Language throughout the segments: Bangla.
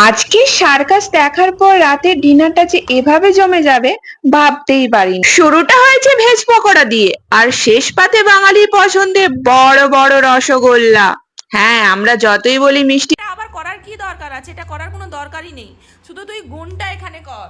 আজকে সার্কাস দেখার পর রাতের ডিনারটা যে এভাবে জমে যাবে ভাবতেই পারিনি। শুরুটা হয়েছে ভেজ পকোড়া দিয়ে, আর শেষ পাতে বাঙালির পছন্দের বড় বড় রসগোল্লা। হ্যাঁ, আমরা যতই বলি মিষ্টি। এটা আবার করার কি দরকার আছে? এটা করার কোনো দরকারই নেই, শুধু তুই গুণটা এখানে কর।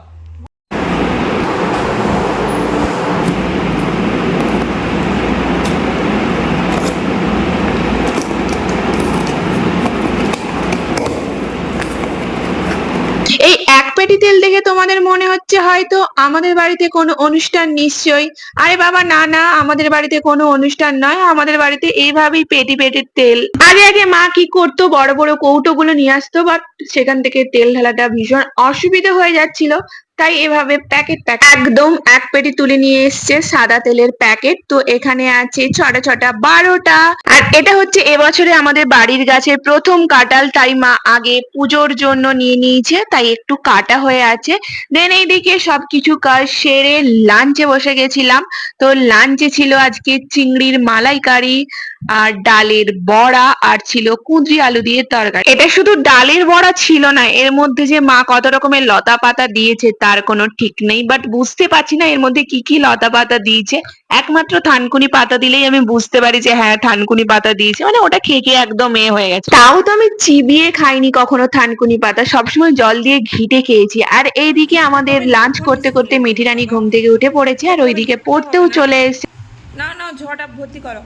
এই এক পেটি তেল দেখে তোমাদের মনে হচ্ছে হয়তো আমাদের বাড়িতে কোনো অনুষ্ঠান নিশ্চয়ই। আরে বাবা, না না, আমাদের বাড়িতে কোনো অনুষ্ঠান নয়, আমাদের বাড়িতে এইভাবেই পেটি পেটি তেল। আগে আগে মা কি করতো, বড় বড় কৌটোগুলো নিয়ে আসতো, বাট সেখান থেকে তেল ঢালাটা ভীষণ অসুবিধা হয়ে যাচ্ছিল। তাই এভাবে প্যাকেট প্যাকেট একদম এক পেটি তুলে নিয়ে এসছে সাদা তেলের প্যাকেট। তো এখানে আছে ছটা ছটা 12টা। আর এটা হচ্ছে এবছরে আমাদের বাড়ির গাছের প্রথম কাঁঠাল, তাই মা আগে পুজোর জন্য নিয়ে নিয়েছে, তাই একটু কাটা হয়ে আছে। দেন এইদিকে সবকিছু কাজ সেরে লাঞ্চে বসে গেছিলাম। তো লাঞ্চে ছিল আজকে চিংড়ির মালাইকারি আর ডালের বড়া, আর ছিল কুঁদরি আলু দিয়ে তরকারি। এটা শুধু ডালের বড়া ছিল না, এর মধ্যে যে মা কত রকমের লতা পাতা দিয়েছে তার কোনো ঠিক নেই, বাট বুঝতে পারছি না এর মধ্যে কি কি লতা পাতা দিয়েছে। একমাত্র থানকুনি পাতা দিলেই আমি বুঝতে পারি যে হ্যাঁ থানকুনি পাতা দিয়েছে, মানে ওটা খেয়ে খেয়ে একদম হয়ে গেছে। তাও তো আমি চিবিয়ে খাইনি কখনো থানকুনি পাতা, সবসময় জল দিয়ে ঘিটে খেয়েছি। আর এইদিকে আমাদের হবে না, লাঞ্চ এক্ষুনি করতে করতে স্কুলে মিঠি করবি রানী বাবা। ঘুম থেকে উঠে পড়েছে, আর করতে হবে না, ওইদিকে কিচ্ছু পড়তেও হবে না। চলে এসেছে। না না, ঝটা ভর্তি করো।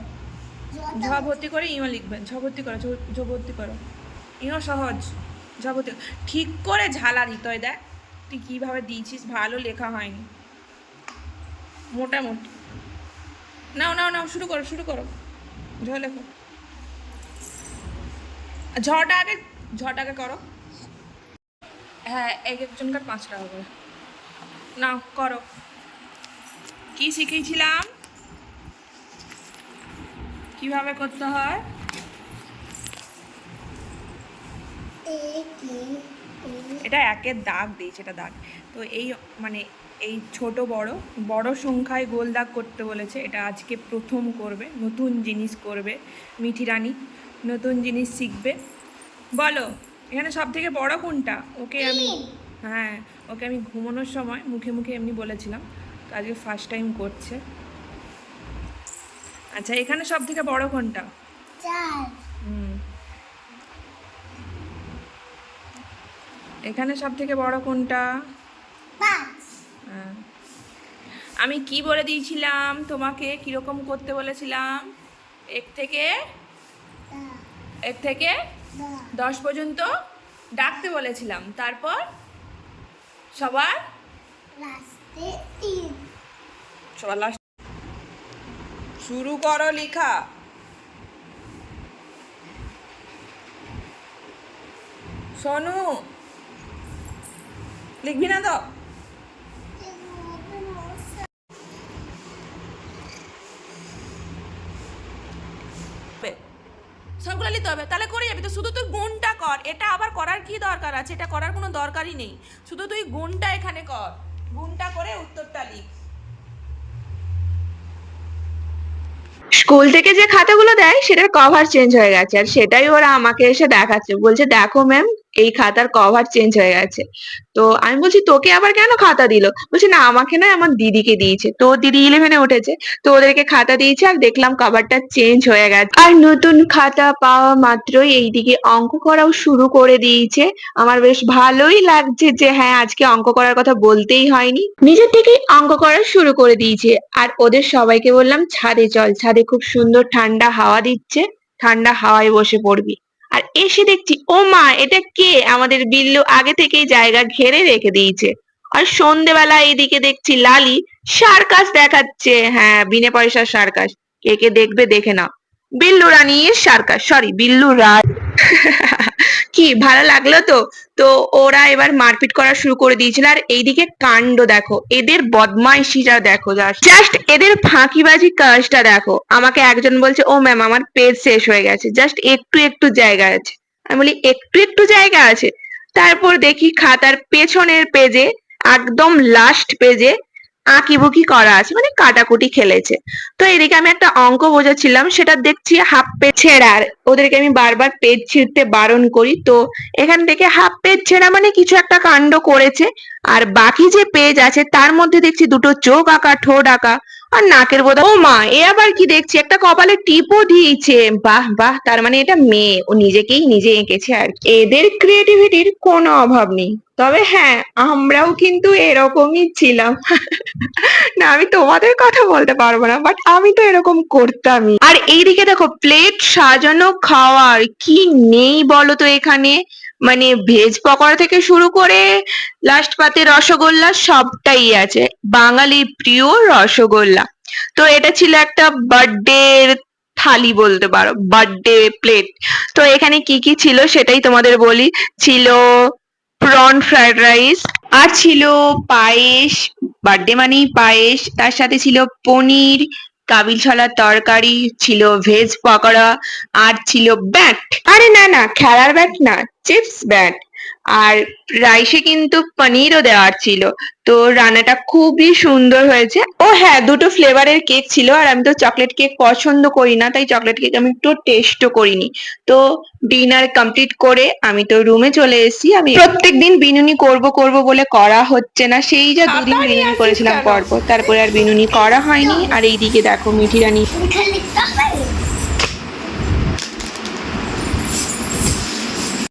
ঝ ভর্তি করে ইও লিখবেন। ঝ ভর্তি করো, ঝ ভর্তি করো। ইও সহজ। ঝ ভর্তি ঠিক করে ঝালা দিতে হয়। দেখ তুই কীভাবে দিয়েছিস, ভালো লেখা হয়নি, মোটামুটি। নাও নাও নাও, শুরু করো শুরু করো। ঝ লেখো। ঝটা আগে, ঝটা আগে করো। হ্যাঁ, এক একজনকার 5 টাকা করে। নাও করো। কি শিখিয়েছিলাম, কিভাবে করতে হয়? এটা একের দাগ দিয়েছে, এটা দাগ। তো এই মানে এই ছোট বড় বড় সংখ্যায় গোল দাগ করতে বলেছে। এটা আজকে প্রথম করবে, নতুন জিনিস করবে মিঠি রানী, নতুন জিনিস শিখবে। বলো এখানে সব থেকে বড় কোনটা? ওকে আমি, হ্যাঁ, ওকে আমি ঘুমানোর সময় মুখে মুখে এমনি বলেছিলাম, তো আজকে ফার্স্ট টাইম করছে। আচ্ছা, এখানে সব থেকে বড় কোনটা? হুম, এখানে সব থেকে বড় কোনটা? হ্যাঁ। আমি কি বলে দিয়েছিলাম তোমাকে, কিরকম করতে বলেছিলাম? এক থেকে এক থেকে 10 পর্যন্ত ডাকতে বলেছিলাম, তারপর সবার সবার লাস্ট। শুরু করো লেখা। সোনু, লিখবি না তো? সবগুলো নিতে হবে, তাহলে করে যাবি তো। শুধু তুই গুণটা কর, এটা আবার করার কি দরকার আছে? এটা করার কোনো দরকারই নেই, শুধু তুই গুণটা এখানে কর। গুণটা করে উত্তরটা লিখ। স্কুল থেকে যে খাতাগুলো দেয় সেটার কভার চেঞ্জ হয়ে গেছে, আর সেটাই ওরা আমাকে এসে দেখাচ্ছে, বলছে দেখো ম্যাম, এই খাতার কভার চেঞ্জ হয়ে গেছে। তো আমি বলছি তোকে আবার কেন খাতা দিল? বলছে না, আমাকে নয়, আমার দিদিকে দিয়েছে। তো দিদি 11-এ উঠেছে, তো ওদেরকে খাতা দিয়েছে, আর দেখলাম কভারটা চেঞ্জ হয়ে গেছে। আর নতুন খাতা পাওয়া মাত্রই এইদিকে অঙ্ক করাও শুরু করে দিয়েছে। আমার বেশ ভালোই লাগছে যে হ্যাঁ আজকে অঙ্ক করার কথা বলতেই হয়নি, নিজের থেকেই অঙ্ক করা শুরু করে দিয়েছে। আর ওদের সবাইকে বললাম ছাদে চল, ছাদে খুব সুন্দর ঠান্ডা হাওয়া দিচ্ছে, ঠান্ডা হাওয়ায় বসে পড়বি। আর এসে দেখছি ও মা, এটা কে? আমাদের বিল্লু আগে থেকেই জায়গা ঘেরে রেখে দিয়েছে। আর সন্ধেবেলা এইদিকে দেখছি লালি সার্কাস দেখাচ্ছে। হ্যাঁ, বিনে পয়সার সার্কাস। কে কে দেখবে দেখে নাও। বিল্লু রানীর সার্কাস, সরি বিল্লু রাজ। কি ভালো লাগলো তো? তো ওরা এবার মারপিট করা শুরু করে দিয়েছিল। আর এইদিকে কাণ্ড দেখো, এদের বদমাইশিটা দেখো, জাস্ট এদের ফাঁকিবাজি কাজটা দেখো। আমাকে একজন বলছে ও ম্যাম আমার পেজ শেষ হয়ে গেছে, জাস্ট একটু একটু জায়গা আছে। আমি বলি একটু একটু জায়গা আছে? তারপর দেখি খাতার পেছনের পেজে, একদম লাস্ট পেজে আঁকিবুকি করা আছে, মানে কাটাকুটি খেলেছে। তো এদিকে আমি একটা অঙ্ক বোঝাচ্ছিলাম, সেটা দেখছি হাফ পেজ ছেঁড়া, আর ওদেরকে আমি বারবার পেজ ছিঁড়তে বারণ করি। তো এখান থেকে হাফ পেজ ছেঁড়া মানে কিছু একটা কাণ্ড করেছে। আর বাকি যে পেজ আছে তার মধ্যে দেখছি দুটো চোখ আঁকা, ঠোঁট আঁকা, আর নাকের বোঁতা। ও মা, এ আবার কি দেখছি, একটা কপালে টিপও দিয়েছে। বাহ বাহ, তার মানে এটা মেয়ে, ও নিজেকেই নিজে এঁকেছে আর কি। এদের ক্রিয়েটিভিটির কোনো অভাব নেই। তবে হ্যাঁ, আমরাও কিন্তু এরকমই ছিলাম। না, আমি তোমাদের কথা বলতে পারবো না, বাট আমি তো এরকম করতামই। আর এইদিকে দেখো, প্লেট সাজানো খাওয়ার কি নেই বলো তো এখানে। মানে ভেজ পকোড়া থেকে শুরু করে লাস্ট পাতে রসগোল্লা সবটাই আছে, বাঙালির প্রিয় রসগোল্লা। তো এটা ছিল একটা বার্থডে থালি বলতে পারো, বার্থডে প্লেট। তো এখানে কি কি ছিল সেটাই তোমাদের বলি। ছিল প্রন ফ্রাইড রাইস, আর ছিল পায়েস, বার্থডে মানেই পায়েস, তার সাথে ছিল পনির, কাবিল ছোলার তরকারি, ছিল ভেজ পকোড়া, আর ছিল ব্যাট। আরে না না, খেলার ব্যাট না, চিপস ব্যাট। আর রাইসে কিন্তু পনিরও দেওয়ার ছিল। তো রান্নাটা খুবই সুন্দর হয়েছে। ও হ্যাঁ, দুটো ফ্লেভারের কেক ছিল, আর আমি তো চকলেট কেক পছন্দ করি না, তাই চকলেট কেক আমি একটু টেস্টও করিনি। তো ডিনার কমপ্লিট করে আমি তো রুমে চলে এসেছি। আমি প্রত্যেকদিন বিনুনি করব করব বলে করা হচ্ছে না, সেই যে দুদিন খাতা নিয়ে বিনুনি আসিস করেছিলাম কেন? পরপর, তারপরে আর বিনুনি করা হয়নি। আর এইদিকে দেখো মিঠি রানী